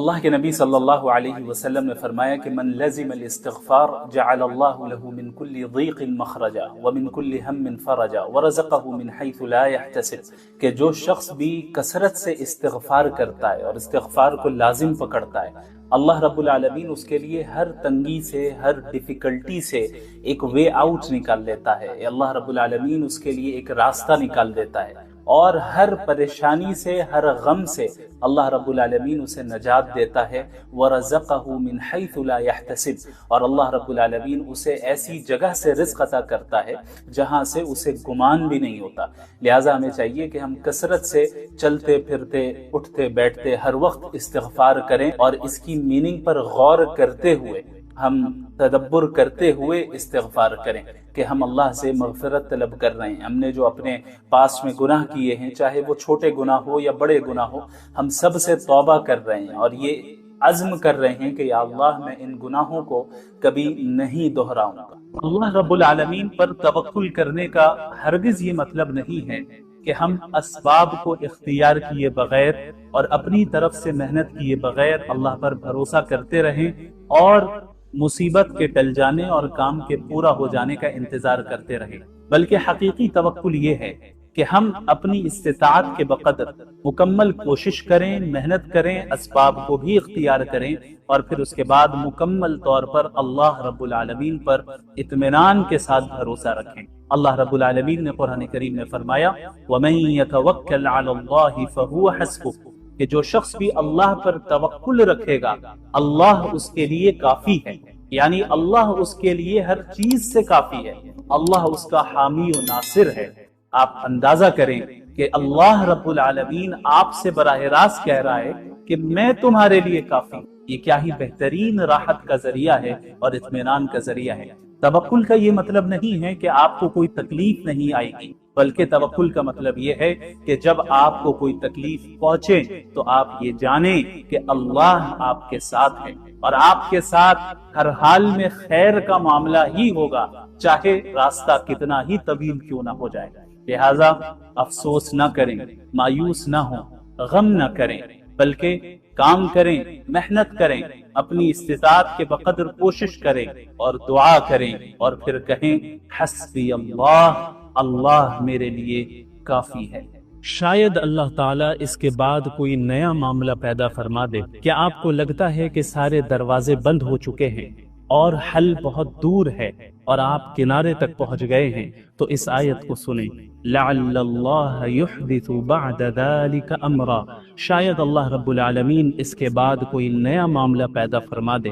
اللہ کے نبی صلی اللہ علیہ وسلم نے فرمایا کہ من لزم الاستغفار جعل اللہ له من كل ضیق مخرجا ومن كل هم فرجا ورزقه من حيث لا يحتسب، کہ جو شخص بھی کثرت سے استغفار کرتا ہے اور استغفار کو لازم پکڑتا ہے، اللہ رب العالمین اس کے لیے ہر تنگی سے، ہر ڈیفیکلٹی سے ایک وے آؤٹ نکال لیتا ہے، اللہ رب العالمین اس کے لیے ایک راستہ نکال دیتا ہے، اور ہر پریشانی سے، ہر غم سے اللہ رب العالمین اسے نجات دیتا ہے۔ وَرَزَقَهُ مِنْ حَيْثُ لَا يَحْتَسِبْ، اور اللہ رب العالمین اسے ایسی جگہ سے رزق عطا کرتا ہے جہاں سے اسے گمان بھی نہیں ہوتا۔ لہٰذا ہمیں چاہیے کہ ہم کثرت سے چلتے پھرتے، اٹھتے بیٹھتے ہر وقت استغفار کریں، اور اس کی میننگ پر غور کرتے ہوئے، ہم تدبر کرتے ہوئے استغفار کریں کہ ہم اللہ سے مغفرت طلب کر رہے ہیں۔ ہم نے جو اپنے پاس میں گناہ کیے ہیں، چاہے وہ چھوٹے گناہ ہو یا بڑے گناہ ہو، ہم سب سے توبہ کر رہے ہیں، اور یہ عزم کر رہے ہیں کہ یا اللہ میں ان گناہوں کو کبھی نہیں دہراؤں گا۔ اللہ رب العالمین پر توکل کرنے کا ہرگز یہ مطلب نہیں ہے کہ ہم اسباب کو اختیار کیے بغیر اور اپنی طرف سے محنت کیے بغیر اللہ پر بھروسہ کرتے رہیں اور مصیبت کے ٹل جانے اور کام کے پورا ہو جانے کا انتظار کرتے رہیں، بلکہ حقیقی توکل یہ ہے کہ ہم اپنی استطاعت کے بقدر مکمل کوشش کریں، محنت کریں، اسباب کو بھی اختیار کریں، اور پھر اس کے بعد مکمل طور پر اللہ رب العالمین پر اطمینان کے ساتھ بھروسہ رکھیں۔ اللہ رب العالمین نے قرآن کریم میں فرمایا وَمَن يَتَوَكَّلْ عَلَى اللَّهِ فَهُوَ حَسْبُهُ، کہ جو شخص بھی اللہ پر توکل رکھے گا اللہ اس کے لیے کافی ہے، یعنی اللہ اس کے لیے ہر چیز سے کافی ہے، اللہ اس کا حامی و ناصر ہے۔ آپ اندازہ کریں کہ اللہ رب العالمین آپ سے براہ راست کہہ رہا ہے کہ میں تمہارے لیے کافی ہوں۔ یہ کیا ہی بہترین راحت کا ذریعہ ہے اور اطمینان کا ذریعہ ہے۔ توکل کا یہ مطلب نہیں ہے کہ آپ کو کوئی تکلیف نہیں آئے گی، بلکہ توکل کا مطلب یہ ہے کہ جب آپ کو کوئی تکلیف پہنچے تو آپ یہ جانیں کہ اللہ آپ کے ساتھ ہے، اور آپ کے ساتھ ہر حال میں خیر کا معاملہ ہی ہوگا، چاہے راستہ کتنا ہی طویل کیوں نہ ہو جائے۔ لہٰذا افسوس نہ کریں، مایوس نہ ہوں، غم نہ کریں، بلکہ کام کریں، محنت کریں، اپنی استطاعت کے بقدر کوشش کریں اور دعا کریں، اور پھر کہیں حسبی اللہ، اللہ میرے لیے کافی ہے۔ شاید اللہ تعالیٰ اس کے بعد کوئی نیا معاملہ پیدا فرما دے۔ کیا آپ کو لگتا ہے کہ سارے دروازے بند ہو چکے ہیں اور حل بہت دور ہے اور آپ کنارے تک پہنچ گئے ہیں؟ تو اس آیت کو سنیں، لعل اللہ یحدث بعد ذلك امرا، شاید اللہ رب العالمین اس کے بعد کوئی نیا معاملہ پیدا فرما دے۔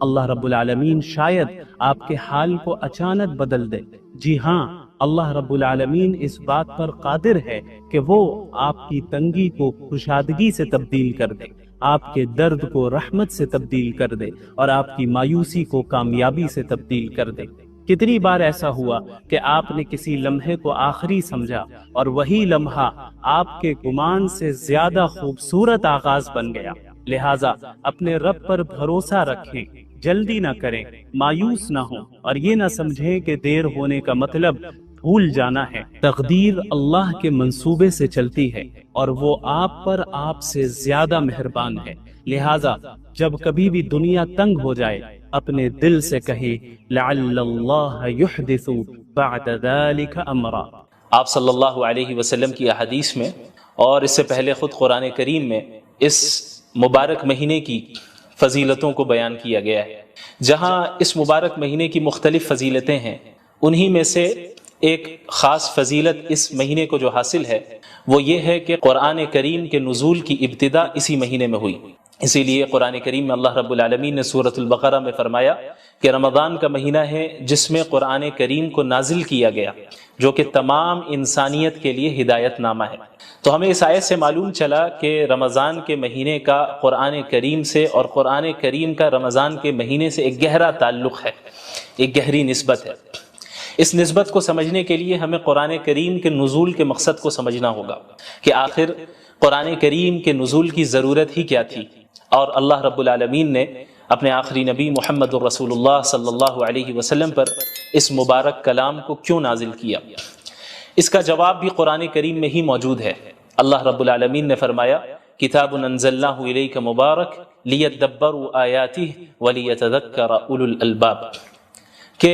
اللہ رب العالمین شاید آپ کے حال کو اچانک بدل دے۔ جی ہاں، اللہ رب العالمین اس بات پر قادر ہے کہ وہ آپ کی تنگی کو خوشادگی سے تبدیل کر دے، آپ کے درد کو رحمت سے تبدیل کر دے، اور آپ کی مایوسی کو کامیابی سے تبدیل کر دے۔ کتنی بار ایسا ہوا کہ آپ نے کسی لمحے کو آخری سمجھا اور وہی لمحہ آپ کے گمان سے زیادہ خوبصورت آغاز بن گیا۔ لہٰذا اپنے رب پر بھروسہ رکھیں، جلدی نہ کریں، مایوس نہ ہوں، اور یہ نہ سمجھیں کہ دیر ہونے کا مطلب بھول جانا ہے۔ تقدیر اللہ کے منصوبے سے چلتی ہے اور وہ آپ پر آپ سے زیادہ مہربان ہے۔ لہٰذا جب کبھی بھی دنیا تنگ ہو جائے، اپنے دل سے کہے لعل اللہ یحدث بعد ذلك امرا۔ آپ صلی اللہ علیہ وسلم کی احادیث میں اور اس سے پہلے خود قرآن کریم میں اس مبارک مہینے کی فضیلتوں کو بیان کیا گیا ہے۔ جہاں اس مبارک مہینے کی مختلف فضیلتیں ہیں، انہی میں سے ایک خاص فضیلت اس مہینے کو جو حاصل ہے وہ یہ ہے کہ قرآن کریم کے نزول کی ابتدا اسی مہینے میں ہوئی۔ اسی لیے قرآن کریم میں اللہ رب العالمین نے سورۃ البقرہ میں فرمایا کہ رمضان کا مہینہ ہے جس میں قرآن کریم کو نازل کیا گیا، جو کہ تمام انسانیت کے لیے ہدایت نامہ ہے۔ تو ہمیں اس آیت سے معلوم چلا کہ رمضان کے مہینے کا قرآن کریم سے اور قرآن کریم کا رمضان کے مہینے سے ایک گہرا تعلق ہے، ایک گہری نسبت ہے۔ اس نسبت کو سمجھنے کے لیے ہمیں قرآن کریم کے نزول کے مقصد کو سمجھنا ہوگا کہ آخر قرآن کریم کے نزول کی ضرورت ہی کیا تھی، اور اللہ رب العالمین نے اپنے آخری نبی محمد الرسول اللہ صلی اللہ علیہ وسلم پر اس مبارک کلام کو کیوں نازل کیا۔ اس کا جواب بھی قرآن کریم میں ہی موجود ہے۔ اللہ رب العالمین نے فرمایا کتاب انزلناہ الیک مبارک لیدبروا آیاتہ ولیتذکر اولو الالباب، کہ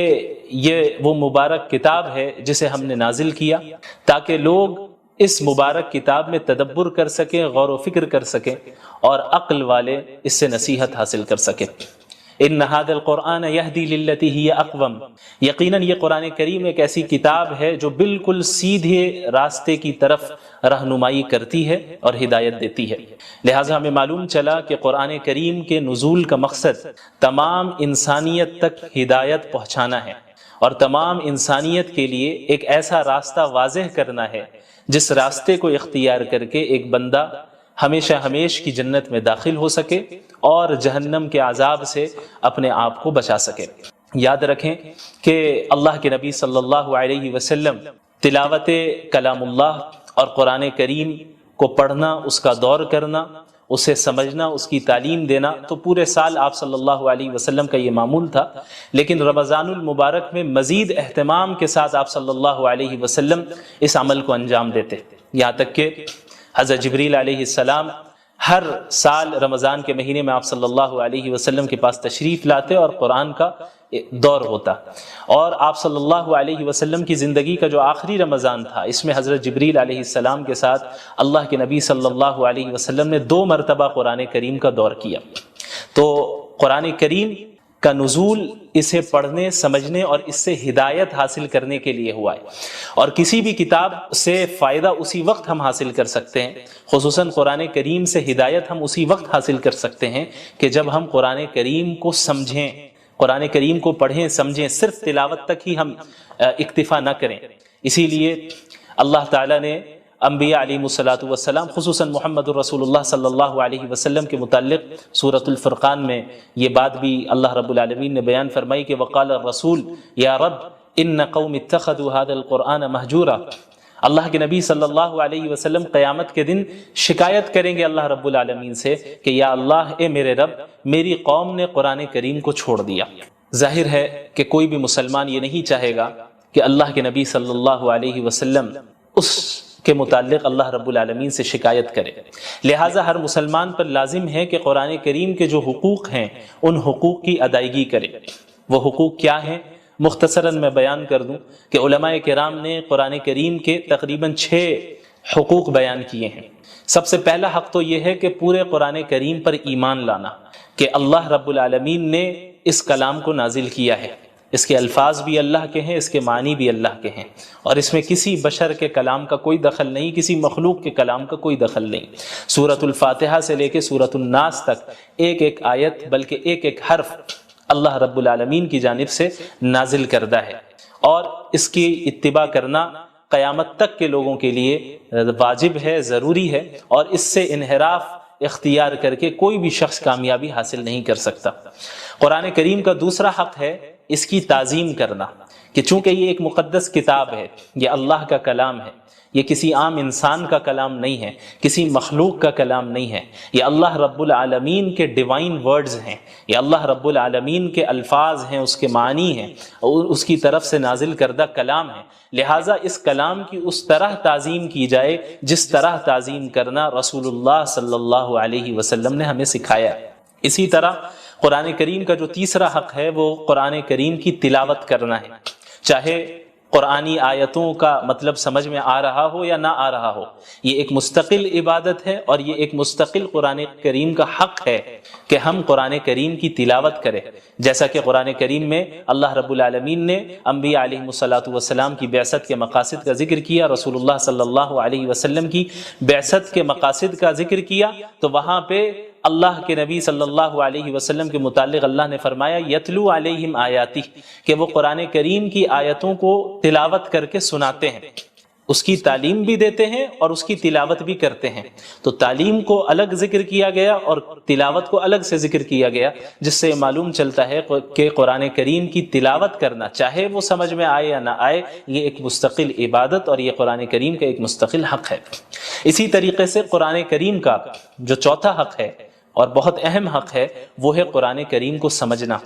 یہ وہ مبارک کتاب ہے جسے ہم نے نازل کیا تاکہ لوگ اس مبارک کتاب میں تدبر کر سکیں، غور و فکر کر سکیں، اور عقل والے اس سے نصیحت حاصل کر سکیں۔ ان ھذا القرآن یہدی للتی ہی اقوم، یقیناً یہ قرآن کریم ایک ایسی کتاب ہے جو بالکل سیدھے راستے کی طرف رہنمائی کرتی ہے اور ہدایت دیتی ہے۔ لہٰذا ہمیں معلوم چلا کہ قرآن کریم کے نزول کا مقصد تمام انسانیت تک ہدایت پہنچانا ہے، اور تمام انسانیت کے لیے ایک ایسا راستہ واضح کرنا ہے جس راستے کو اختیار کر کے ایک بندہ ہمیشہ ہمیش کی جنت میں داخل ہو سکے اور جہنم کے عذاب سے اپنے آپ کو بچا سکے۔ یاد رکھیں کہ اللہ کے نبی صلی اللہ علیہ وسلم تلاوت کلام اللہ اور قرآن کریم کو پڑھنا، اس کا دور کرنا، اسے سمجھنا، اس کی تعلیم دینا تو پورے سال آپ صلی اللہ علیہ وسلم کا یہ معمول تھا، لیکن رمضان المبارک میں مزید اہتمام کے ساتھ آپ صلی اللہ علیہ وسلم اس عمل کو انجام دیتے، یہاں تک کہ حضرت جبریل علیہ السلام ہر سال رمضان کے مہینے میں آپ صلی اللہ علیہ وسلم کے پاس تشریف لاتے اور قرآن کا دور ہوتا، اور آپ صلی اللہ علیہ وسلم کی زندگی کا جو آخری رمضان تھا اس میں حضرت جبریل علیہ السلام کے ساتھ اللہ کے نبی صلی اللہ علیہ وسلم نے 2 مرتبہ قرآن کریم کا دور کیا۔ تو قرآن کریم کا نزول اسے پڑھنے، سمجھنے اور اس سے ہدایت حاصل کرنے کے لیے ہوا ہے، اور کسی بھی کتاب سے فائدہ اسی وقت ہم حاصل کر سکتے ہیں، خصوصاً قرآن کریم سے ہدایت ہم اسی وقت حاصل کر سکتے ہیں کہ جب ہم قرآن کریم کو سمجھیں، قرآن کریم کو پڑھیں، سمجھیں، صرف تلاوت تک ہی ہم اکتفا نہ کریں۔ اسی لیے اللہ تعالیٰ نے انبیاء علیہ الصلاۃ والسلام خصوصاً محمد الرسول اللہ صلی اللہ علیہ وسلم کے متعلق سورۃ الفرقان میں یہ بات بھی اللہ رب العالمین نے بیان فرمائی کہ وقال الرسول یا رب ان قوم اتخذوا هذا القرآن مہجورا۔ اللہ کے نبی صلی اللہ علیہ وسلم قیامت کے دن شکایت کریں گے اللہ رب العالمین سے کہ یا اللہ، اے میرے رب، میری قوم نے قرآن کریم کو چھوڑ دیا۔ ظاہر ہے کہ کوئی بھی مسلمان یہ نہیں چاہے گا کہ اللہ کے نبی صلی اللہ علیہ وسلم اس کے متعلق اللہ رب العالمین سے شکایت کرے، لہٰذا ہر مسلمان پر لازم ہے کہ قرآن کریم کے جو حقوق ہیں ان حقوق کی ادائیگی کرے۔ وہ حقوق کیا ہیں؟ مختصراً میں بیان کر دوں کہ علماء کرام نے قرآن کریم کے تقریباً 6 حقوق بیان کیے ہیں۔ سب سے پہلا حق تو یہ ہے کہ پورے قرآن کریم پر ایمان لانا کہ اللہ رب العالمین نے اس کلام کو نازل کیا ہے، اس کے الفاظ بھی اللہ کے ہیں، اس کے معنی بھی اللہ کے ہیں، اور اس میں کسی بشر کے کلام کا کوئی دخل نہیں، کسی مخلوق کے کلام کا کوئی دخل نہیں۔ سورۃ الفاتحہ سے لے کے سورۃ الناس تک ایک ایک آیت بلکہ ایک ایک حرف اللہ رب العالمین کی جانب سے نازل کردہ ہے، اور اس کی اتباع کرنا قیامت تک کے لوگوں کے لیے واجب ہے، ضروری ہے، اور اس سے انحراف اختیار کر کے کوئی بھی شخص کامیابی حاصل نہیں کر سکتا۔ قرآن کریم کا دوسرا حق ہے اس کی تعظیم کرنا، کہ چونکہ یہ ایک مقدس کتاب ہے، یہ اللہ کا کلام ہے، یہ کسی عام انسان کا کلام نہیں ہے، کسی مخلوق کا کلام نہیں ہے، یہ اللہ رب العالمین کے ڈیوائن ورڈز ہیں، یہ اللہ رب العالمین کے الفاظ ہیں، اس کے معنی ہیں، اور اس کی طرف سے نازل کردہ کلام ہے، لہٰذا اس کلام کی اس طرح تعظیم کی جائے جس طرح تعظیم کرنا رسول اللہ صلی اللہ علیہ وسلم نے ہمیں سکھایا۔ اسی طرح قرآن کریم کا جو تیسرا حق ہے وہ قرآن کریم کی تلاوت کرنا ہے، چاہے قرآنی آیتوں کا مطلب سمجھ میں آ رہا ہو یا نہ آ رہا ہو، یہ ایک مستقل عبادت ہے، اور یہ ایک مستقل قرآن کریم کا حق ہے کہ ہم قرآن کریم کی تلاوت کریں، جیسا کہ قرآن کریم میں اللہ رب العالمین نے انبیاء علیہ الصلاۃ والسلام کی بعثت کے مقاصد کا ذکر کیا، رسول اللہ صلی اللہ علیہ وسلم کی بعثت کے مقاصد کا ذکر کیا، تو وہاں پہ اللہ کے نبی صلی اللہ علیہ وسلم کے متعلق اللہ نے فرمایا یتلو علیہم آیاتی، کہ وہ قرآن کریم کی آیتوں کو تلاوت کر کے سناتے ہیں، اس کی تعلیم بھی دیتے ہیں اور اس کی تلاوت بھی کرتے ہیں۔ تو تعلیم کو الگ ذکر کیا گیا اور تلاوت کو الگ سے ذکر کیا گیا، جس سے معلوم چلتا ہے کہ قرآن کریم کی تلاوت کرنا، چاہے وہ سمجھ میں آئے یا نہ آئے، یہ ایک مستقل عبادت اور یہ قرآن کریم کا ایک مستقل حق ہے۔ اسی طریقے سے قرآن کریم کا جو چوتھا حق ہے اور بہت اہم حق ہے وہ ہے قرآن کریم کو سمجھنا،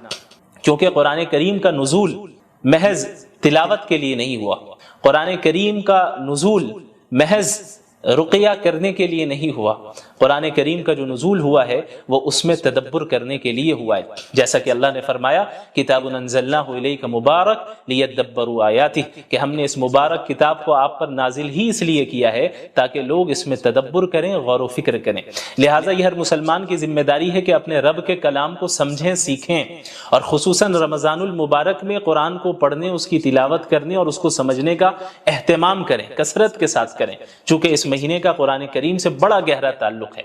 کیونکہ قرآن کریم کا نزول محض تلاوت کے لیے نہیں ہوا، قرآن کریم کا نزول محض رقیہ کرنے کے لیے نہیں ہوا، قرآن کریم کا جو نزول ہوا ہے وہ اس میں تدبر کرنے کے لیے ہوا ہے، جیسا کہ اللہ نے فرمایا کتاب انزلناہ الیک مبارک لیدبروا آیاتہ، کہ ہم نے اس مبارک کتاب کو آپ پر نازل ہی اس لیے کیا ہے تاکہ لوگ اس میں تدبر کریں، غور و فکر کریں۔ لہٰذا یہ ہر مسلمان کی ذمہ داری ہے کہ اپنے رب کے کلام کو سمجھیں، سیکھیں، اور خصوصاً رمضان المبارک میں قرآن کو پڑھنے، اس کی تلاوت کرنے اور اس کو سمجھنے کا اہتمام کریں، کثرت کے ساتھ کریں، چونکہ اس مہینے کا قرآن کریم سے بڑا گہرا تعلق ہے۔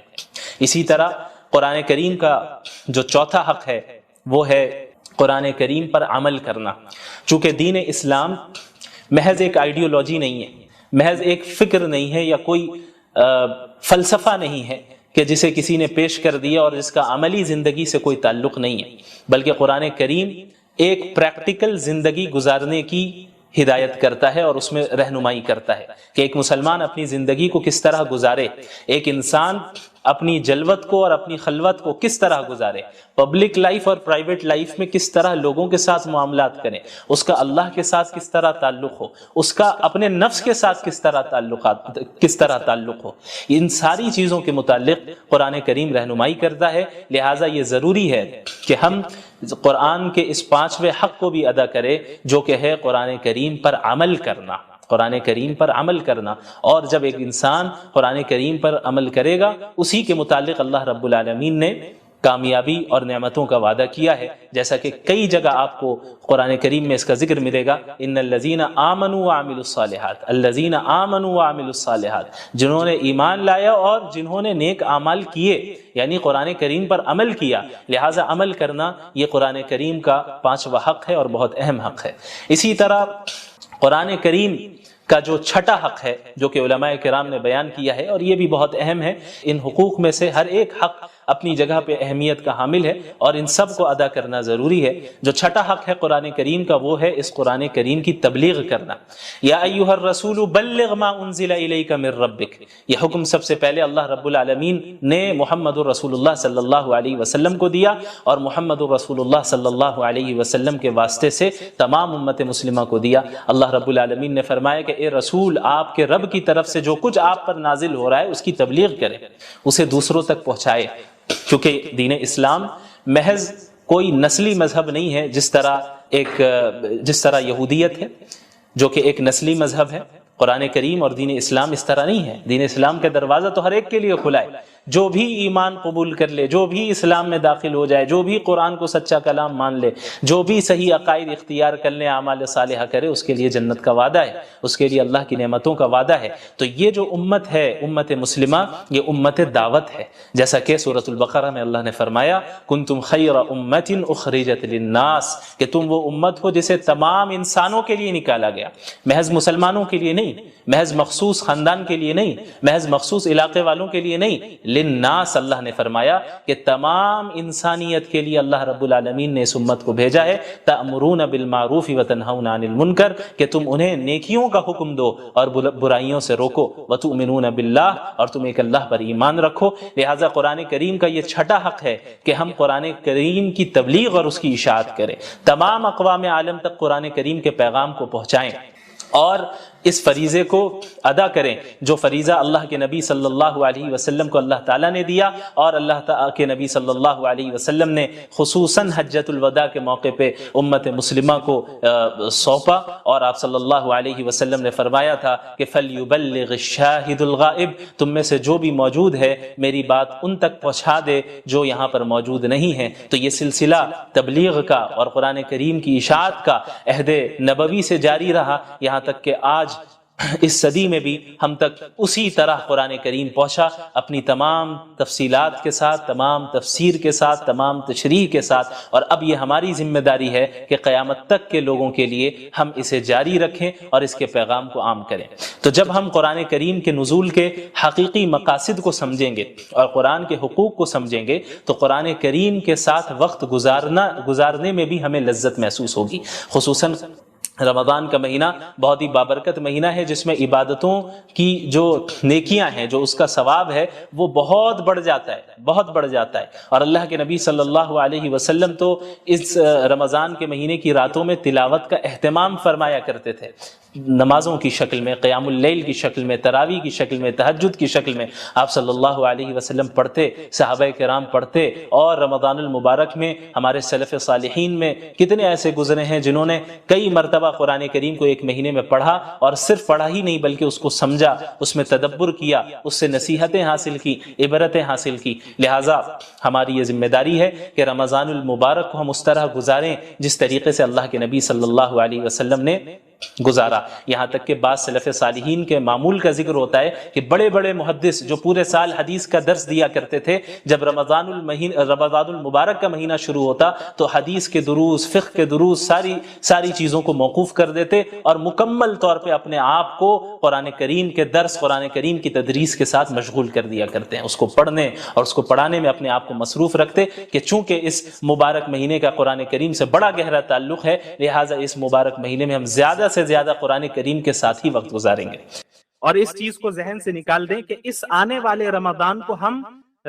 اسی طرح قرآن کریم کا جو چوتھا حق ہے وہ ہے قرآن کریم پر عمل کرنا، چونکہ دین اسلام محض ایک آئیڈیالوجی نہیں ہے، محض ایک فکر نہیں ہے، یا کوئی فلسفہ نہیں ہے کہ جسے کسی نے پیش کر دیا اور جس کا عملی زندگی سے کوئی تعلق نہیں ہے، بلکہ قرآن کریم ایک پریکٹیکل زندگی گزارنے کی ہدایت کرتا ہے اور اس میں رہنمائی کرتا ہے کہ ایک مسلمان اپنی زندگی کو کس طرح گزارے، ایک انسان اپنی جلوت کو اور اپنی خلوت کو کس طرح گزارے، پبلک لائف اور پرائیویٹ لائف میں کس طرح لوگوں کے ساتھ معاملات کریں، اس کا اللہ کے ساتھ کس طرح تعلق ہو، اس کا اپنے نفس کے ساتھ کس طرح تعلق ہو، ان ساری چیزوں کے متعلق قرآن کریم رہنمائی کرتا ہے۔ لہٰذا یہ ضروری ہے کہ ہم قرآن کے اس پانچویں حق کو بھی ادا کریں، جو کہ ہے قرآن کریم پر عمل کرنا، قرآن کریم پر عمل کرنا۔ اور جب ایک انسان قرآن کریم پر عمل کرے گا، اسی کے متعلق اللہ رب العالمین نے کامیابی اور نعمتوں کا وعدہ کیا ہے، جیسا کہ کئی جگہ آپ کو قرآن کریم میں اس کا ذکر ملے گا، ان الذین آمنوا وعملوا الصالحات، الذین آمنوا وعملوا الصالحات، جنہوں نے ایمان لایا اور جنہوں نے نیک اعمال کیے، یعنی قرآن کریم پر عمل کیا۔ لہٰذا عمل کرنا یہ قرآن کریم کا پانچواں حق ہے اور بہت اہم حق ہے۔ اسی طرح قرآن کریم کا جو چھٹا حق ہے جو کہ علماء کرام نے بیان کیا ہے، اور یہ بھی بہت اہم ہے، ان حقوق میں سے ہر ایک حق اپنی جگہ پہ اہمیت کا حامل ہے اور ان سب کو ادا کرنا ضروری ہے۔ جو چھٹا حق ہے قرآن کریم کا وہ ہے اس قرآن کریم کی تبلیغ کرنا۔ یا ایھا الرسول بلغ ما انزل الیک من ربک، یہ حکم سب سے پہلے اللہ رب العالمین نے محمد الرسول اللہ صلی اللہ علیہ وسلم کو دیا، اور محمد الرسول اللہ صلی اللہ علیہ وسلم کے واسطے سے تمام امت مسلمہ کو دیا۔ اللہ رب العالمین نے فرمایا کہ اے رسول، آپ کے رب کی طرف سے جو کچھ آپ پر نازل ہو رہا ہے اس کی تبلیغ کریں، اسے دوسروں تک پہنچائے، کیونکہ دین اسلام محض کوئی نسلی مذہب نہیں ہے، جس طرح یہودیت ہے جو کہ ایک نسلی مذہب ہے۔ قرآن کریم اور دین اسلام اس طرح نہیں ہے۔ دین اسلام کا دروازہ تو ہر ایک کے لیے کھلا ہے، جو بھی ایمان قبول کر لے، جو بھی اسلام میں داخل ہو جائے، جو بھی قرآن کو سچا کلام مان لے، جو بھی صحیح عقائد اختیار کر لے، اعمال صالحہ کرے، اس کے لیے جنت کا وعدہ ہے، اس کے لیے اللہ کی نعمتوں کا وعدہ ہے۔ تو یہ جو امت ہے، امت مسلمہ، یہ امت دعوت ہے، جیسا کہ سورۃ البقرہ میں اللہ نے فرمایا کنتم خیر امۃ اخرجت للناس، کہ تم وہ امت ہو جسے تمام انسانوں کے لیے نکالا گیا، محض مسلمانوں کے لیے نہیں، محض مخصوص خاندان کے لیے نہیں، محض مخصوص علاقے والوں کے لیے نہیں، للناس، اللہ نے فرمایا کہ تمام انسانیت کے لیے اللہ رب العالمین نے اس امت کو بھیجا ہے۔ تأمرون بالمعروف وتنہون عن المنکر، کہ تم انہیں نیکیوں کا حکم دو اور برائیوں سے روکو، وتؤمنون باللہ، اور تم ایک اللہ پر ایمان رکھو۔ لہٰذا قرآن کریم کا یہ چھٹا حق ہے کہ ہم قرآن کریم کی تبلیغ اور اس کی اشاعت کریں، تمام اقوام عالم تک قرآن کریم کے پیغام کو پہنچائیں اور اس فریضے کو ادا کریں جو فریضہ اللہ کے نبی صلی اللہ علیہ وسلم کو اللہ تعالیٰ نے دیا، اور اللہ تعالیٰ کے نبی صلی اللہ علیہ وسلم نے خصوصاً حجۃ الوداع کے موقع پہ امت مسلمہ کو سونپا، اور آپ صلی اللہ علیہ وسلم نے فرمایا تھا کہ فَلْيُبَلِّغِ الشَّاهِدُ الْغَائِبُ، تم میں سے جو بھی موجود ہے میری بات ان تک پہنچا دے جو یہاں پر موجود نہیں ہیں۔ تو یہ سلسلہ تبلیغ کا اور قرآن کریم کی اشاعت کا عہد نبوی سے جاری رہا، یہاں تک کہ آج اس صدی میں بھی ہم تک اسی طرح قرآن کریم پہنچا، اپنی تمام تفصیلات کے ساتھ، تمام تفسیر کے ساتھ، تمام تشریح کے ساتھ، اور اب یہ ہماری ذمہ داری ہے کہ قیامت تک کے لوگوں کے لیے ہم اسے جاری رکھیں اور اس کے پیغام کو عام کریں۔ تو جب ہم قرآن کریم کے نزول کے حقیقی مقاصد کو سمجھیں گے اور قرآن کے حقوق کو سمجھیں گے تو قرآن کریم کے ساتھ وقت گزارنے میں بھی ہمیں لذت محسوس ہوگی۔ خصوصاً رمضان کا مہینہ بہت ہی بابرکت مہینہ ہے، جس میں عبادتوں کی جو نیکیاں ہیں، جو اس کا ثواب ہے، وہ بہت بڑھ جاتا ہے۔ اور اللہ کے نبی صلی اللہ علیہ وسلم تو اس رمضان کے مہینے کی راتوں میں تلاوت کا اہتمام فرمایا کرتے تھے، نمازوں کی شکل میں، قیام اللیل کی شکل میں، تراویح کی شکل میں، تہجد کی شکل میں آپ صلی اللہ علیہ وسلم پڑھتے، صحابہ کرام پڑھتے، اور رمضان المبارک میں ہمارے سلف صالحین میں کتنے ایسے گزرے ہیں جنہوں نے کئی مرتبہ قرآن کریم کو ایک مہینے میں پڑھا، اور صرف پڑھا ہی نہیں بلکہ اس کو سمجھا، اس میں تدبر کیا، اس سے نصیحتیں حاصل کی، عبرتیں حاصل کی۔ لہٰذا ہماری یہ ذمہ داری ہے کہ رمضان المبارک کو ہم اس طرح گزاریں جس طریقے سے اللہ کے نبی صلی اللہ علیہ وسلم نے گزارا۔ یہاں تک کہ بعض سلف صالحین کے معمول کا ذکر ہوتا ہے کہ بڑے بڑے محدث جو پورے سال حدیث کا درس دیا کرتے تھے، جب رمضان المبارک کا مہینہ شروع ہوتا تو حدیث کے دروس، فقہ کے دروس، ساری چیزوں کو موقوف کر دیتے اور مکمل طور پہ اپنے آپ کو قرآن کریم کے درس، قرآن کریم کی تدریس کے ساتھ مشغول کر دیا کرتے ہیں، اس کو پڑھنے اور اس کو پڑھانے میں اپنے آپ کو مصروف رکھتے کہ چونکہ اس مبارک مہینے کا قرآن کریم سے بڑا گہرا تعلق ہے، لہٰذا اس مبارک مہینے میں ہم زیادہ سے زیادہ قرآن کریم کے ساتھ ہی وقت گزاریں گے۔ اور اس چیز کو ذہن سے نکال دیں کہ اس آنے والے رمضان کو ہم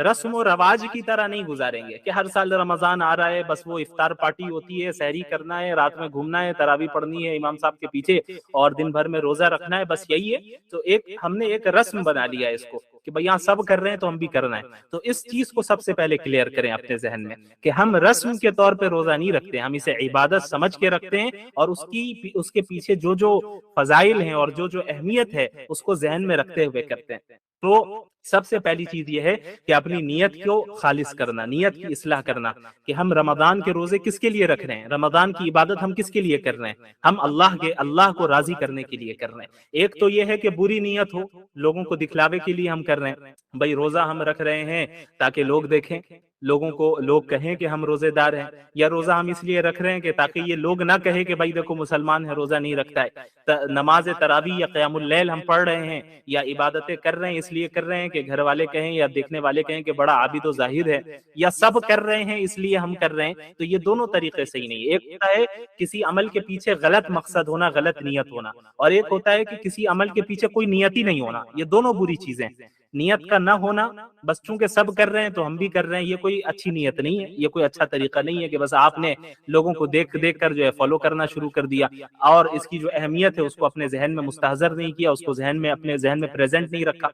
رسم و رواج کی طرح نہیں گزاریں گے کہ ہر سال رمضان آ رہا ہے، بس وہ افطار پارٹی ہوتی ہے، سحری کرنا ہے، رات میں گھومنا ہے، تراویح پڑھنی ہے امام صاحب کے پیچھے اور دن بھر میں روزہ رکھنا ہے، بس یہی ہے۔ تو ہم نے ایک رسم بنا لیا ہے اس کو کہ بھئی یہاں سب کر رہے ہیں تو ہم بھی کرنا ہے۔ تو اس چیز کو سب سے پہلے کلیئر کریں اپنے ذہن میں کہ ہم رسم کے طور پہ روزہ نہیں رکھتے، ہم اسے عبادت سمجھ کے رکھتے ہیں، اور اس کے پیچھے جو فضائل ہیں اور جو اہمیت ہے اس کو ذہن میں رکھتے ہوئے کرتے ہیں۔ تو سب سے پہلی چیز یہ ہے کہ اپنی نیت کو خالص کرنا، نیت کی اصلاح کرنا کہ ہم رمضان کے روزے کس کے لیے رکھ رہے ہیں، رمضان کی عبادت ہم کس کے لیے کر رہے ہیں، ہم اللہ کو راضی کرنے کے لیے کر رہے ہیں۔ ایک تو یہ ہے کہ بری نیت ہو، لوگوں کو دکھلاوے کے لیے ہم کر رہے ہیں، بھائی روزہ ہم رکھ رہے ہیں تاکہ لوگ دیکھیں، لوگ کہیں کہ ہم روزے دار ہیں، یا روزہ ہم اس لیے رکھ رہے ہیں کہ تاکہ یہ لوگ نہ کہیں کہ بھائی دیکھو مسلمان ہے روزہ نہیں رکھتا ہے۔ نماز تراویح یا قیام اللیل ہم پڑھ رہے ہیں یا عبادتیں کر رہے ہیں اس لیے کر رہے ہیں کہ گھر والے کہیں یا دیکھنے والے کہیں کہ بڑا عابد و ظاہر ہے، یا سب کر رہے ہیں اس لیے ہم کر رہے ہیں، تو یہ دونوں طریقے صحیح نہیں۔ ایک ہوتا ہے کسی عمل کے پیچھے غلط مقصد ہونا، غلط نیت ہونا، اور ایک ہوتا ہے کہ کسی عمل کے پیچھے کوئی نیت ہی نہیں ہونا۔ یہ دونوں بری چیزیں، نیت کا نہ ہونا، بس چونکہ سب کر رہے ہیں تو ہم بھی کر رہے ہیں، یہ کوئی اچھی نیت نہیں ہے، یہ کوئی اچھا طریقہ نہیں ہے کہ بس آپ نے لوگوں کو دیکھ کر جو ہے فالو کرنا شروع کر دیا، اور اس کی جو اہمیت ہے اس کو اپنے ذہن میں مستحضر نہیں کیا، اس کو اپنے ذہن میں پریزنٹ نہیں رکھا۔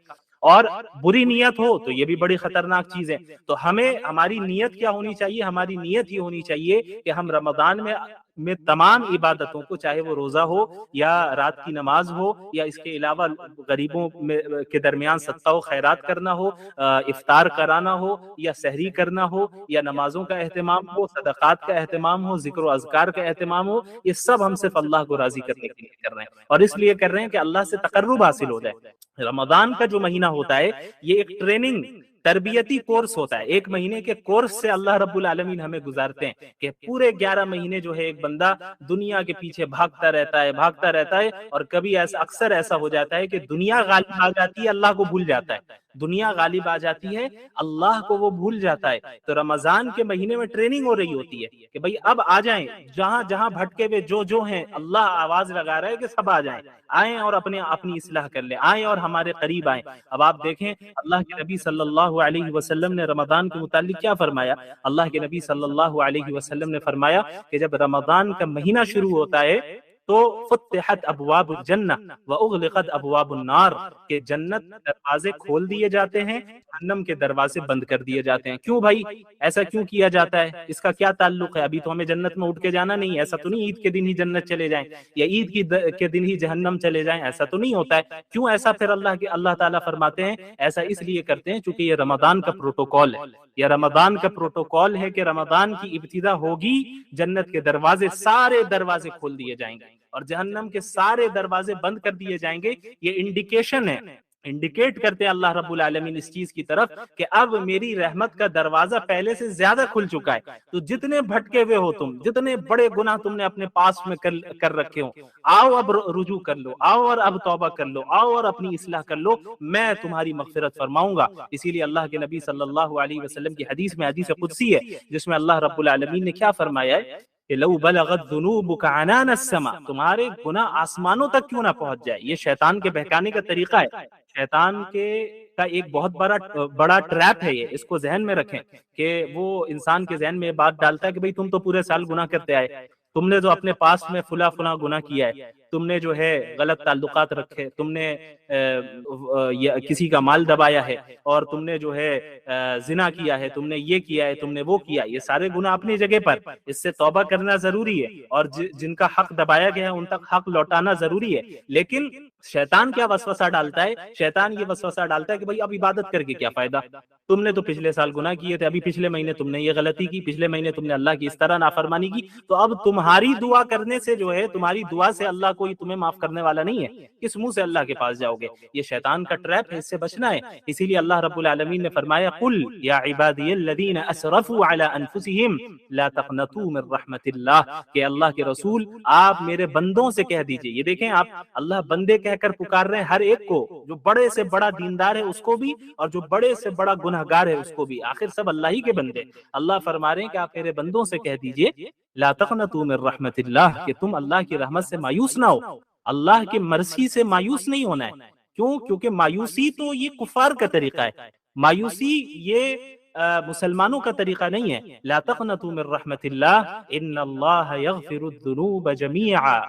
اور بری نیت ہو تو یہ بھی بڑی خطرناک چیز ہے۔ تو ہماری نیت کیا ہونی چاہیے؟ ہماری نیت یہ ہونی چاہیے کہ ہم رمضان میں تمام عبادتوں کو، چاہے وہ روزہ ہو یا رات کی نماز ہو یا اس کے علاوہ غریبوں کے درمیان صدقہ و خیرات کرنا ہو، افطار کرانا ہو یا سحری کرنا ہو یا نمازوں کا اہتمام ہو، صدقات کا اہتمام ہو، ذکر و اذکار کا اہتمام ہو، یہ سب ہم صرف اللہ کو راضی کرنے کے لیے کر رہے ہیں، اور اس لیے کر رہے ہیں کہ اللہ سے تقرب حاصل ہو جائے۔ رمضان کا جو مہینہ ہوتا ہے یہ ایک ٹریننگ، تربیتی کورس ہوتا ہے، ایک مہینے کے کورس سے اللہ رب العالمین ہمیں گزارتے ہیں کہ پورے 11 مہینے جو ہے ایک بندہ دنیا کے پیچھے بھاگتا رہتا ہے، اور کبھی اکثر ایسا ہو جاتا ہے کہ دنیا غالب آ جاتی ہے، اللہ کو بھول جاتا ہے، دنیا غالب آ جاتی ہے، اللہ کو وہ بھول جاتا ہے۔ تو رمضان کے مہینے میں ٹریننگ ہو رہی ہوتی ہے کہ بھئی اب آ جائیں، جہاں بھٹکے ہوئے جو ہیں، اللہ آواز لگا رہا ہے کہ سب آئیں اور اپنی اصلاح کر لیں، آئیں اور ہمارے قریب آئیں۔ اب آپ دیکھیں اللہ کے نبی صلی اللہ علیہ وسلم نے رمضان کے متعلق کیا فرمایا؟ اللہ کے نبی صلی اللہ علیہ وسلم نے فرمایا کہ جب رمضان کا مہینہ شروع ہوتا ہے تو فتحت ابواب الجنہ واغلقت ابواب النار، کہ جنت دروازے کھول دیے جاتے ہیں، جہنم کے دروازے بند کر دیے جاتے ہیں۔ کیوں بھائی ایسا کیوں کیا جاتا ہے؟ اس کا کیا تعلق ہے؟ ابھی تو ہمیں جنت میں اٹھ کے جانا نہیں، ایسا تو نہیں عید کے دن ہی جنت چلے جائیں یا عید کے دن ہی جہنم چلے جائیں، ایسا تو نہیں ہوتا ہے۔ کیوں ایسا پھر اللہ تعالیٰ فرماتے ہیں؟ ایسا اس لیے کرتے ہیں چونکہ یہ رمضان کا پروٹوکول ہے، یہ رمضان کا پروٹوکول ہے کہ رمضان کی ابتدا ہوگی، جنت کے سارے دروازے کھول دیے جائیں گے اور جہنم کے سارے دروازے بند کر دیے جائیں گے۔ یہ انڈیکیشن ہے، انڈیکیٹ کرتے ہیں اللہ رب العالمین اس چیز کی طرف کہ اب میری رحمت کا دروازہ پہلے سے زیادہ کھل چکا ہے، تو جتنے بھٹکے ہوئے ہو تم، جتنے بڑے گناہ تم نے اپنے پاس میں کر رکھے ہو، آؤ اب رجوع کر لو، آؤ اور اب توبہ کر لو، آؤ اور اپنی اصلاح کر لو، میں تمہاری مغفرت فرماؤں گا۔ اسی لیے اللہ کے نبی صلی اللہ علیہ وسلم کی حدیث میں، حدیث قدسی ہے، جس میں اللہ رب العالمین نے کیا فرمایا ہے کہ لو بلغت ذنوبک عنان السماء، تمہارے گناہ آسمانوں تک کیوں نہ پہنچ جائے۔ یہ شیطان کے بہکانے کا طریقہ ہے، شیطان کا ایک بہت بڑا ٹریپ ہے یہ، اس کو ذہن میں رکھیں کہ وہ انسان کے ذہن میں یہ بات ڈالتا ہے کہ بھئی تم تو پورے سال گناہ کرتے آئے، تم نے جو اپنے پاس میں فلاں گناہ کیا ہے، تم نے جو ہے غلط تعلقات رکھے، تم نے کسی کا مال دبایا ہے، اور تم نے جو ہے زنا کیا ہے، تم نے یہ کیا ہے، تم نے وہ کیا، یہ سارے گناہ اپنی جگہ پر، اس سے توبہ کرنا ضروری ہے، اور جن کا حق دبایا گیا ہے ان تک حق لوٹانا ضروری ہے۔ لیکن شیطان کیا وسوسہ ڈالتا ہے؟ شیطان یہ وسوسہ ڈالتا ہے کہ بھائی اب عبادت کر کے کیا فائدہ، تم نے تو پچھلے سال گناہ کیے تھے، ابھی پچھلے مہینے تم نے یہ غلطی کی، پچھلے مہینے تم نے اللہ کی اس طرح نافرمانی کی، تو اب تمہاری دعا کرنے سے جو ہے، تمہاری دعا سے اللہ کوئی تمہیں معاف کرنے والا نہیں ہے، کس منہ سے اللہ کے پاس جاؤ گے؟ یہ شیطان کا ٹریپ ہے، اس سے بچنا ہے۔ اسی لیے اللہ رب العالمین نے فرمایا قل یا عبادی الذین اسرفوا علی انفسہم لا تقنطوا من رحمت اللہ، کہ اللہ کے رسول آپ میرے بندوں سے کہہ دیجئے۔ یہ دیکھیں آپ، اللہ بندے کہہ کر پکار رہے ہیں ہر ایک کو، جو بڑے سے بڑا دیندار ہے اس کو بھی، اور جو بڑے سے بڑا گنہگار ہے اس کو بھی، آخر سب اللہ ہی کے بندے۔ اللہ فرما رہے ہیں کہ آپ میرے بندوں سے کہہ دیجئے لا تقنطوا من رحمت اللہ، کہ تم اللہ کی رحمت سے مایوس نہ ہو، اللہ کی مرضی سے مایوس نہیں ہونا ہے۔ کیوں؟ کیونکہ مایوسی تو یہ کفار کا طریقہ ہے، مایوسی یہ مسلمانوں کا طریقہ نہیں ہے۔ لا تقنطوا من رحمت اللہ ان اللہ یغفر الذنوب جميعا،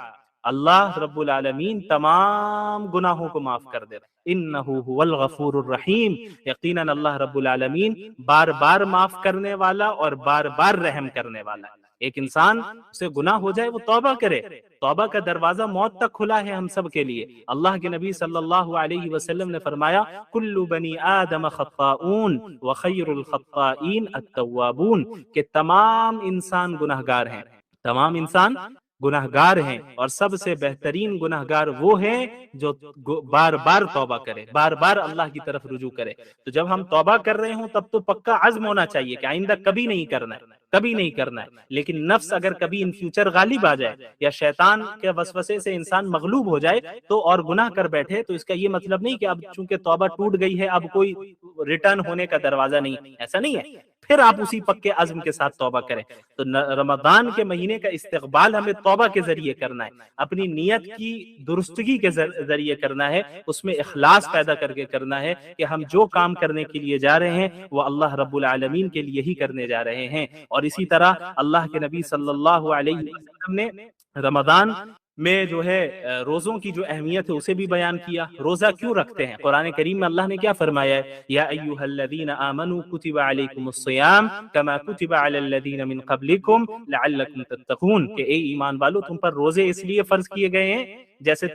اللہ رب العالمین تمام گناہوں کو معاف کر دے، انہ هو الغفور الرحیم، یقیناً اللہ رب العالمین بار بار معاف کرنے والا اور بار بار رحم کرنے والا ہے۔ ایک انسان سے گناہ ہو جائے وہ توبہ کرے، توبہ کا دروازہ موت تک کھلا ہے ہم سب کے لیے۔ اللہ کے نبی صلی اللہ علیہ وسلم نے فرمایا کل بنی آدم خطاؤون وخیر الخطائین التوابون، کہ تمام انسان گناہگار ہیں، تمام انسان گناہگار ہیں، اور سب سے بہترین گناہگار وہ ہیں جو بار بار توبہ کرے، بار بار اللہ کی طرف رجوع کرے۔ تو جب ہم توبہ کر رہے ہوں تب تو پکا عزم ہونا چاہیے کہ آئندہ کبھی نہیں کرنا ہے، کبھی نہیں کرنا ہے۔ لیکن نفس اگر کبھی ان فیوچر غالب آ جائے یا شیطان کے وسوسے سے انسان مغلوب ہو جائے تو اور گناہ کر بیٹھے، تو اس کا یہ مطلب نہیں کہ اب چونکہ توبہ ٹوٹ گئی ہے اب کوئی ریٹرن ہونے کا دروازہ نہیں، ایسا نہیں ہے۔ پھر آپ اسی پکے عزم کے ساتھ توبہ کریں۔ تو رمضان کے مہینے کا استقبال ہمیں توبہ کے ذریعے کرنا ہے، اپنی نیت کی درستگی کے ذریعے کرنا ہے، اس میں اخلاص پیدا کر کے کرنا ہے کہ ہم جو کام کرنے کے لیے جا رہے ہیں وہ اللہ رب العالمین کے لیے ہی کرنے جا رہے ہیں۔ اور اسی طرح اللہ کے نبی صلی اللہ علیہ وسلم نے رمضان میں جو ہے روزوں کی جو اہمیت ہے اسے بھی بیان کیا۔ روزہ کیوں رکھتے ہیں؟ قرآن کریم میں اللہ نے کیا فرمایا ہے؟ یا ایھا الذین آمنوا کتب علیکم الصیام کما کتب علی الذین من قبلکم لعلکم تتقون، کہ اے ایمان والو تم پر روزے اس لیے فرض کیے گئے ہیں جیسے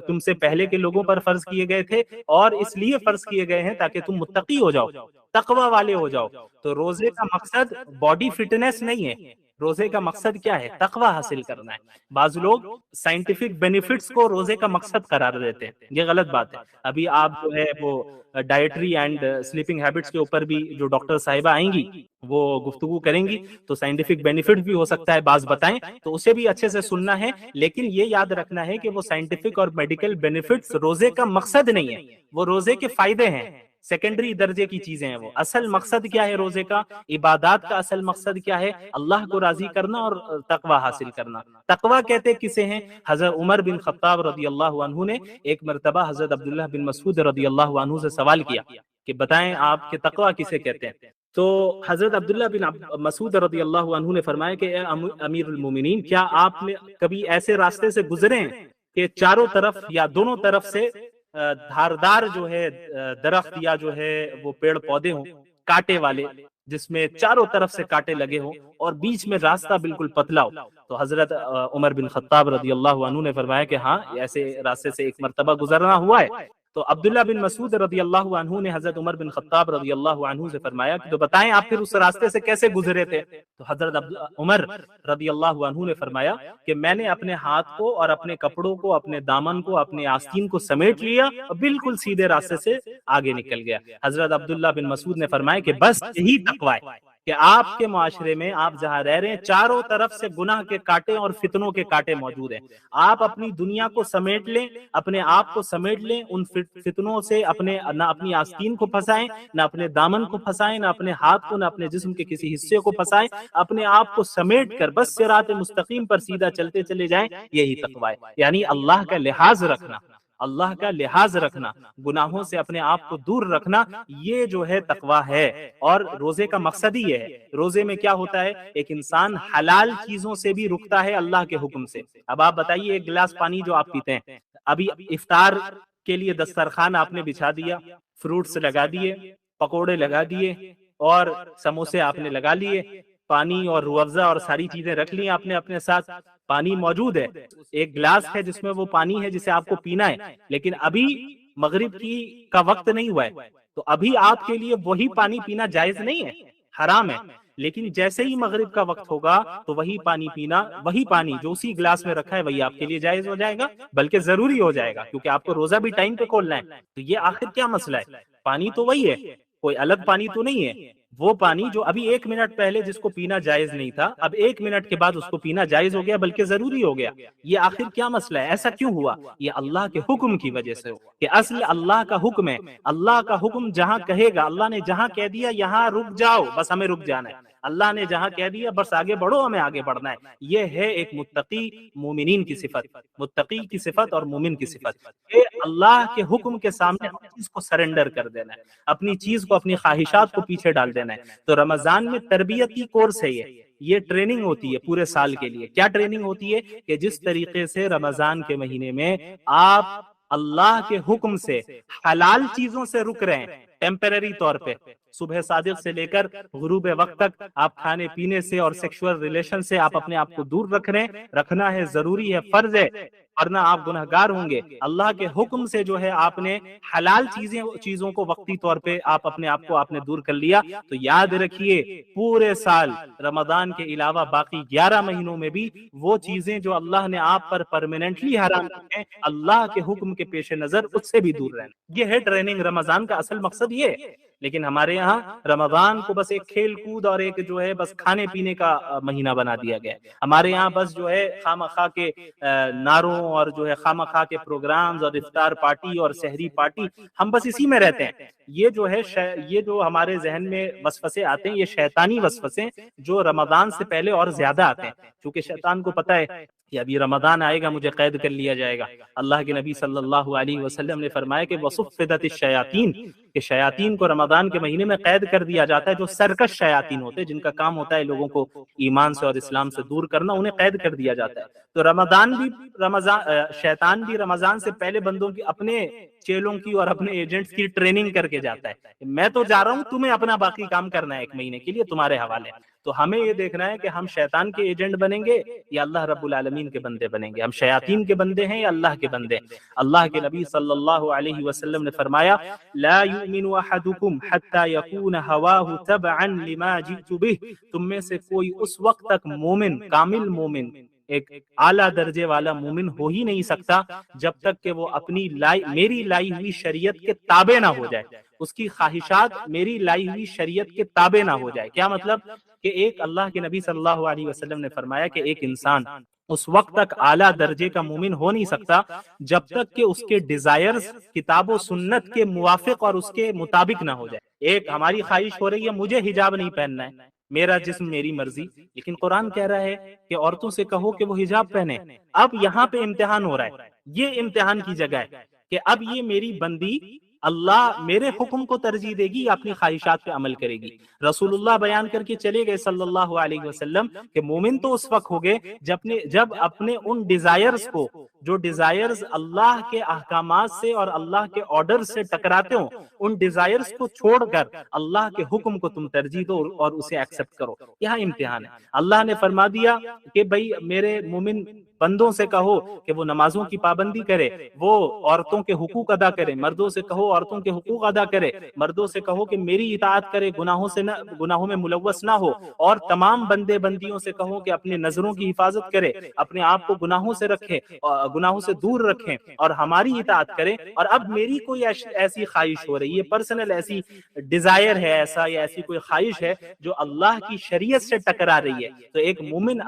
تم سے پہلے کے لوگوں پر فرض کیے گئے تھے، اور اس لیے فرض کیے گئے ہیں تاکہ تم متقی ہو جاؤ، تقوی والے ہو جاؤ۔ تو روزے کا مقصد باڈی فٹنس نہیں ہے، روزے کا مقصد کیا ہے؟ تقوی حاصل کرنا ہے۔ بعض لوگ سائنٹیفک بینیفٹس کو روزے کا مقصد قرار دیتے ہیں، یہ غلط بات ہے۔ ابھی آپ جو ہے وہ ڈائٹری اینڈ سلیپنگ ہیبٹس کے اوپر بھی جو ڈاکٹر صاحبہ آئیں گی وہ گفتگو کریں گی، تو سائنٹیفک بینیفٹ بھی ہو سکتا ہے بعض بتائیں، تو اسے بھی اچھے سے سننا ہے۔ لیکن یہ یاد رکھنا ہے کہ وہ سائنٹیفک اور میڈیکل بینیفٹس روزے کا مقصد نہیں ہے، وہ روزے کے فائدے ہیں، سیکنڈری درجے کی چیزیں ہیں۔ وہ اصل مقصد کیا ہے روزے کا؟ عبادات کا اصل مقصد کیا ہے؟ اللہ کو راضی کرنا اور تقوی حاصل کرنا۔ تقوی کہتے کسے ہیں؟ حضرت عمر بن خطاب رضی اللہ عنہ نے ایک مرتبہ حضرت عبداللہ بن مسعود رضی اللہ عنہ سے سوال کیا کہ بتائیں آپ کے تقوی کسے کہتے ہیں؟ تو حضرت عبداللہ بن مسعود رضی اللہ عنہ نے فرمایا کہ اے امیر المومنین، کیا آپ نے کبھی ایسے راستے سے گزرے ہیں کہ چاروں طرف یا دونوں طرف سے دھاردار جو ہے درخت یا جو ہے وہ پیڑ پودے ہوں کانٹے والے، جس میں چاروں طرف سے کانٹے لگے ہوں اور بیچ میں راستہ بالکل پتلا ہو؟ تو حضرت عمر بن خطاب رضی اللہ عنہ نے فرمایا کہ ہاں، ایسے راستے سے ایک مرتبہ گزرنا ہوا ہے۔ تو عبداللہ بن مسعود رضی اللہ عنہ نے حضرت عمر بن خطاب رضی اللہ عنہ سے فرمایا کہ تو بتائیں آپ پھر اس راستے سے کیسے گزرے تھے؟ تو حضرت عمر رضی اللہ عنہ نے فرمایا کہ میں نے اپنے ہاتھ کو اور اپنے کپڑوں کو، اپنے دامن کو، اپنے آستین کو سمیٹ لیا اور بالکل سیدھے راستے سے آگے نکل گیا۔ حضرت عبداللہ بن مسعود نے فرمایا کہ بس یہی تقوی ہے کہ آپ کے معاشرے میں آپ جہاں رہ رہے ہیں چاروں طرف سے گناہ کے کانٹے اور فتنوں کے کانٹے موجود ہیں۔ آپ اپنی دنیا کو سمیٹ لیں، اپنے آپ کو سمیٹ لیں، ان فتنوں سے نہ اپنی آستین کو پھنسائیں، نہ اپنے دامن کو پھنسائیں، نہ اپنے ہاتھ کو، نہ اپنے جسم کے کسی حصے کو پھنسائیں، اپنے آپ کو سمیٹ کر بس صراط مستقیم پر سیدھا چلتے چلے جائیں، یہی تقوی ہے۔ یعنی اللہ کا لحاظ رکھنا، اللہ کا لحاظ رکھنا، گناہوں سے اپنے آپ کو دور رکھنا، یہ جو ہے تقویٰ ہے۔ اور روزے کا مقصد ہی یہ ہے۔ روزے میں کیا ہوتا ہے؟ ایک انسان حلال چیزوں سے بھی رکتا ہے اللہ کے حکم سے۔ اب آپ بتائیے، ایک گلاس پانی جو آپ پیتے ہیں، ابھی افطار کے لیے دسترخوان آپ نے بچھا دیا، فروٹس لگا دیے، پکوڑے لگا دیے اور سموسے آپ نے لگا لیے، پانی اور روح افزا اور ساری چیزیں رکھ لی آپ نے اپنے ساتھ، پانی موجود ہے، ایک گلاس ہے جس میں وہ پانی ہے جسے آپ کو پینا ہے، لیکن ابھی مغرب کا وقت نہیں ہوا ہے، تو ابھی آپ کے لیے وہی پانی پینا جائز نہیں ہے، حرام ہے۔ لیکن جیسے ہی مغرب کا وقت ہوگا تو وہی پانی پینا، وہی پانی جو اسی گلاس میں رکھا ہے وہی آپ کے لیے جائز ہو جائے گا، بلکہ ضروری ہو جائے گا، کیونکہ آپ کو روزہ بھی ٹائم پہ کھولنا ہے۔ تو یہ آخر کیا مسئلہ ہے؟ پانی تو وہی ہے، کوئی الگ پانی تو نہیں ہے۔ وہ پانی جو ابھی 1 منٹ پہلے جس کو پینا جائز نہیں تھا، اب 1 منٹ کے بعد اس کو پینا جائز ہو گیا، بلکہ ضروری ہو گیا۔ یہ آخر کیا مسئلہ ہے؟ ایسا کیوں ہوا؟ یہ اللہ کے حکم کی وجہ سے ہو، کہ اصل اللہ کا حکم ہے۔ اللہ کا حکم جہاں کہے گا، اللہ نے جہاں کہہ دیا یہاں رک جاؤ، بس ہمیں رک جانا ہے۔ اللہ نے جہاں کہہ دیا بس آگے بڑھو، ہمیں آگے بڑھنا ہے۔ یہ ہے ایک متقی مومنین کی صفت، متقی کی صفت اور مومن کی صفت، کہ اللہ کے حکم کے سامنے اپنی چیز کو سرنڈر کر دینا ہے، اپنی چیز کو، اپنی خواہشات کو پیچھے ڈال دینا ہے۔ تو رمضان میں تربیتی کورس ہے، یہ ٹریننگ ہوتی ہے پورے سال کے لیے۔ کیا ٹریننگ ہوتی ہے؟ کہ جس طریقے سے رمضان کے مہینے میں آپ اللہ کے حکم سے حلال چیزوں سے رک رہے ہیں ٹیمپرری طور پہ، صبح صادق سے لے کر غروب وقت تک آپ کھانے پینے سے اور سیکشول ریلیشن سے آپ اپنے آپ کو دور رکھ رہے ہیں، رکھنا ہے، ضروری ہے، فرض ہے، ورنہ آپ گنہگار ہوں گے۔ اللہ کے حکم سے جو ہے آپ نے حلال چیزوں کو وقتی طور پہ آپ اپنے آپ کو آپ نے دور کر لیا، تو یاد رکھیے پورے سال رمضان کے علاوہ باقی 11 مہینوں میں بھی وہ چیزیں جو اللہ نے آپ پر پرماننٹلی حرام کی ہیں، اللہ کے حکم کے پیش نظر اس سے بھی دور رہنا۔ یہ ہے ٹریننگ، رمضان کا اصل مقصد یہ ہے۔ لیکن ہمارے یہاں رمضان کو بس ایک کھیل کود اور ایک جو ہے بس کھانے پینے کا مہینہ بنا دیا گیا ہے۔ ہمارے یہاں بس جو ہے خواہ کے نعروں اور جو ہے خواہ کے پروگرامز اور افطار پارٹی اور سحری پارٹی، ہم بس اسی میں رہتے ہیں۔ یہ جو ہے یہ جو ہمارے ذہن میں وسوسے آتے ہیں، یہ شیطانی وسوسے جو رمضان سے پہلے اور زیادہ آتے ہیں، کیونکہ شیطان کو پتہ ہے کہ ابھی رمضان آئے گا، مجھے قید کر لیا جائے گا۔ اللہ کے نبی صلی اللہ علیہ وسلم نے فرمایا کہ وَصُفِّدَتِ الشَّيَاطِينَ، کہ شیاطین کو رمضان کے مہینے میں قید کر دیا جاتا ہے، جو سرکش شیاطین ہوتے ہیں، جن کا کام ہوتا ہے لوگوں کو ایمان سے اور اسلام سے دور کرنا، انہیں قید کر دیا جاتا ہے۔ تو شیطان بھی رمضان سے پہلے بندوں کی، اپنے چیلوں کی اور اپنے ایجنٹس کی ٹریننگ کر کے جاتا ہے۔ میں تو جا رہا ہوں، تمہیں اپنا باقی کام کرنا ہے 1 مہینے کے لیے، تمہارے حوالے۔ تو ہمیں یہ دیکھنا ہے کہ ہم شیطان کے ایجنٹ بنیں گے یا اللہ رب العالمین کے بندے بنیں گے، ہم شیاطین کے بندے ہیں یا اللہ کے بندے ہیں۔ اللہ کے نبی صلی اللہ علیہ وسلم نے فرمایا لا یؤمن احدکم حتی یکون ہواہ تبعا لما جئت بہ، تم میں سے کوئی اس وقت تک مومن، کامل مومن، ایک اعلیٰ درجے والا مومن ہو ہی نہیں سکتا جب تک کہ وہ اپنی میری لائی ہوئی شریعت کے تابع نہ ہو جائے، اس کی خواہشات میری لائی ہوئی شریعت کے تابع نہ ہو جائے۔ کیا مطلب؟ کہ ایک اللہ کے نبی صلی اللہ علیہ وسلم نے فرمایا کہ ایک انسان اس وقت تک اعلیٰ درجے کا مومن ہو نہیں سکتا جب تک کہ اس کے ڈیزائرز کتاب و سنت کے موافق اور اس کے مطابق نہ ہو جائے۔ ایک ہماری خواہش ہو رہی ہے مجھے حجاب نہیں پہننا ہے، میرا جسم میری مرضی، لیکن قرآن کہہ رہا ہے کہ عورتوں سے کہو کہ وہ حجاب پہنے۔ اب یہاں پہ امتحان ہو رہا ہے، یہ امتحان کی جگہ ہے کہ اب یہ میری بندی اللہ میرے حکم کو ترجیح دے گی یا اپنی خواہشات پہ عمل کرے گی۔ رسول اللہ بیان کر کے چلے گئے صلی اللہ علیہ وسلم کہ مومن تو اس وقت ہو گئے جب اپنے ان ڈیزائرز کو، جو ڈیزائرز اللہ کے احکامات سے اور اللہ کے آرڈر سے ٹکراتے ہوں، ان ڈیزائرز کو چھوڑ کر اللہ کے حکم کو تم ترجیح دو اور اسے ایکسپٹ کرو۔ یہاں امتحان ہے۔ اللہ نے فرما دیا کہ بھئی میرے مومن بندوں سے کہو کہ وہ نمازوں کی پابندی کرے، وہ عورتوں کے حقوق ادا کرے، مردوں سے کہو عورتوں کے حقوق ادا کرے، مردوں سے کہو کہ میری اطاعت کرے، گناہوں میں ملوث نہ ہو، اور تمام بندے بندیوں سے کہو کہ اپنے نظروں کی حفاظت کرے، اپنے آپ کو گناہوں سے رکھے، گناہوں سے دور رکھیں اور ہماری اطاعت کرے۔ اور اب میری کوئی ایسی خواہش ہو رہی ہے، پرسنل ایسی ڈیزائر ہے، ایسا یا ایسی کوئی خواہش ہے جو اللہ کی شریعت سے ٹکرا رہی ہے، تو ایک مومن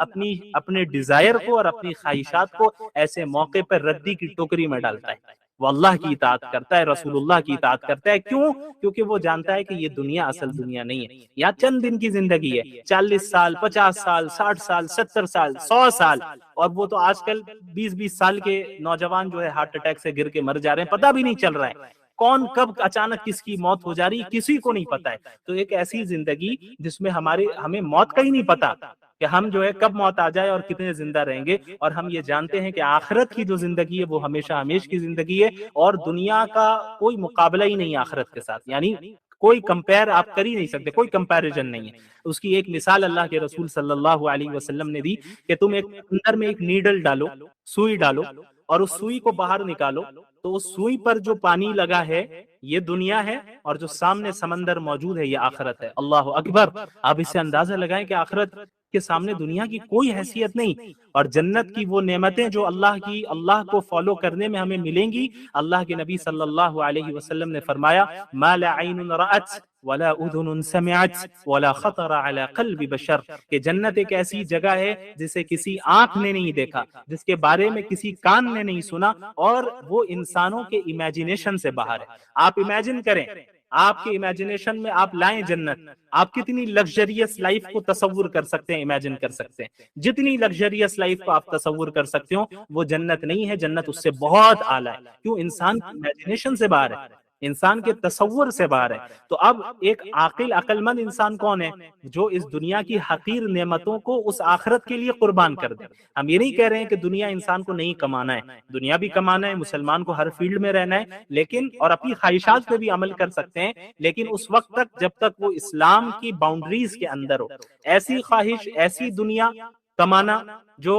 اپنے ڈیزائر کو اور اپنی خواہشات کو ایسے موقع پر ردی کی ٹوکری میں ڈالتا ہے۔ وہ اللہ کی اطاعت کرتا ہے، رسول اللہ کی اطاعت کرتا ہے. کیوں؟ کیونکہ وہ جانتا ہے کہ یہ دنیا اصل دنیا نہیں ہے، یا چند دن کی زندگی ہے، 40 سال 50 سال 60 سال 70 سال 100 سال. اور وہ تو آج کل 20 سال کے نوجوان جو ہے ہارٹ اٹیک سے گر کے مر جا رہے ہیں، پتہ بھی نہیں چل رہا ہے کون کب اچانک کس کی موت ہو جا رہی ہے، کسی کو نہیں پتا ہے. تو ایک ایسی زندگی جس میں ہمیں موت کا ہی نہیں پتا کہ ہم جو ہے کب موت آ جائے اور کتنے زندہ رہیں گے. اور ہم یہ جانتے ہیں کہ آخرت کی جو زندگی ہے وہ ہمیشہ ہمیش کی زندگی ہے، اور دنیا کا کوئی مقابلہ ہی نہیں آخرت کے ساتھ. یعنی کوئی کمپیر آپ کر ہی نہیں سکتے، کوئی کمپیریزن نہیں ہے. اس کی ایک مثال اللہ کے رسول صلی اللہ علیہ وسلم نے دی کہ تم اندر میں ایک نیڈل ڈالو، سوئی ڈالو، اور اس سوئی کو باہر نکالو تو اس سوئی پر جو پانی لگا ہے یہ دنیا ہے، اور جو سامنے سمندر موجود ہے یہ آخرت ہے. اللہ اکبر. آپ اس سے اندازہ لگائیں کہ آخرت کے سامنے دنیا کی کوئی حیثیت نہیں. اور جنت کی وہ نعمتیں جو اللہ کو فالو کرنے میں ہمیں ملیں گی. اللہ کے نبی صلی اللہ علیہ وسلم نے فرمایا ما لا عین رأت ولا اذن سمعت ولا خطر على قلب بشر، کہ جنت ایک ایسی جگہ ہے جسے کسی آنکھ نے نہیں دیکھا، جس کے بارے میں کسی کان نے نہیں سنا، اور وہ انسانوں کے امیجنیشن سے باہر ہے. آپ امیجن کریں، آپ کے امیجنیشن میں آپ لائیں جنت، آپ کتنی لگژریس لائف کو تصور کر سکتے ہیں، امیجن کر سکتے ہیں. جتنی لگژریس لائف کو آپ تصور کر سکتے ہو وہ جنت نہیں ہے، جنت اس سے بہت اعلیٰ ہے. کیوں؟ انسان کی امیجنیشن سے باہر ہے، انسان کے تصور سے باہر ہے. تو اب ایک عقل مند انسان کون ہے؟ جو اس دنیا کی حقیر نعمتوں کو اس آخرت کے لیے قربان کر دے. ہم یہ نہیں کہہ رہے ہیں کہ دنیا انسان کو نہیں کمانا ہے، دنیا بھی کمانا ہے، مسلمان کو ہر فیلڈ میں رہنا ہے، لیکن اور اپنی خواہشات پہ بھی عمل کر سکتے ہیں، لیکن اس وقت تک جب تک وہ اسلام کی باؤنڈریز کے اندر ہو. ایسی خواہش، ایسی دنیا کمانا جو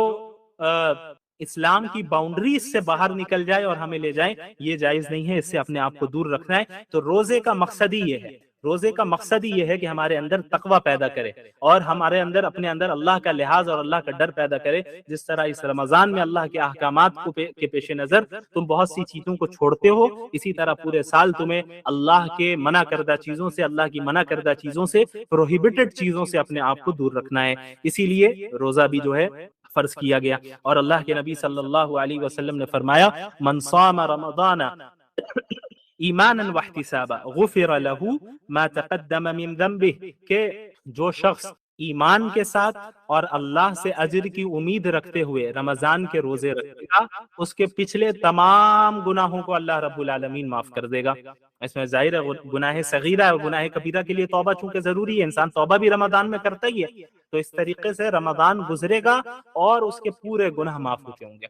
اسلام کی باؤنڈریز سے باہر نکل جائے اور ہمیں لے جائے، یہ جائز نہیں ہے. اس سے اپنے آپ کو دور رکھنا ہے. تو روزے کا مقصد ہی یہ ہے، روزے کا مقصد ہی یہ ہے کہ ہمارے اندر تقوی پیدا کرے، اور ہمارے اندر اپنے اندر اللہ کا لحاظ اور اللہ کا ڈر پیدا کرے. جس طرح اس رمضان میں اللہ کے احکامات کے پیش نظر تم بہت سی چیزوں کو چھوڑتے ہو، اسی طرح پورے سال تمہیں اللہ کے منع کردہ چیزوں سے، اللہ کی منع کردہ چیزوں سے، پروہیبٹڈ چیزوں سے اپنے آپ کو دور رکھنا ہے. اسی لیے روزہ بھی جو ہے فرض کیا گیا. اور اللہ کے نبی صلی اللہ علیہ وسلم نے فرمایا من صام رمضان ایمانا واحتسابا غفر له ما تقدم من ذنبه، کہ جو شخص ایمان کے ساتھ اور اللہ سے اجر کی امید رکھتے ہوئے رمضان کے روزے رکھے گا، اس کے پچھلے تمام گناہوں کو اللہ رب العالمین معاف کر دے گا. اس میں ظاہر ہے گناہ صغیرہ اور گناہ کبیرہ کے لیے توبہ چونکہ ضروری ہے، انسان توبہ بھی رمضان میں کرتا ہی ہے. تو اس طریقے سے رمضان گزرے گا اور اس کے پورے گناہ معاف ہوتے ہوں گے.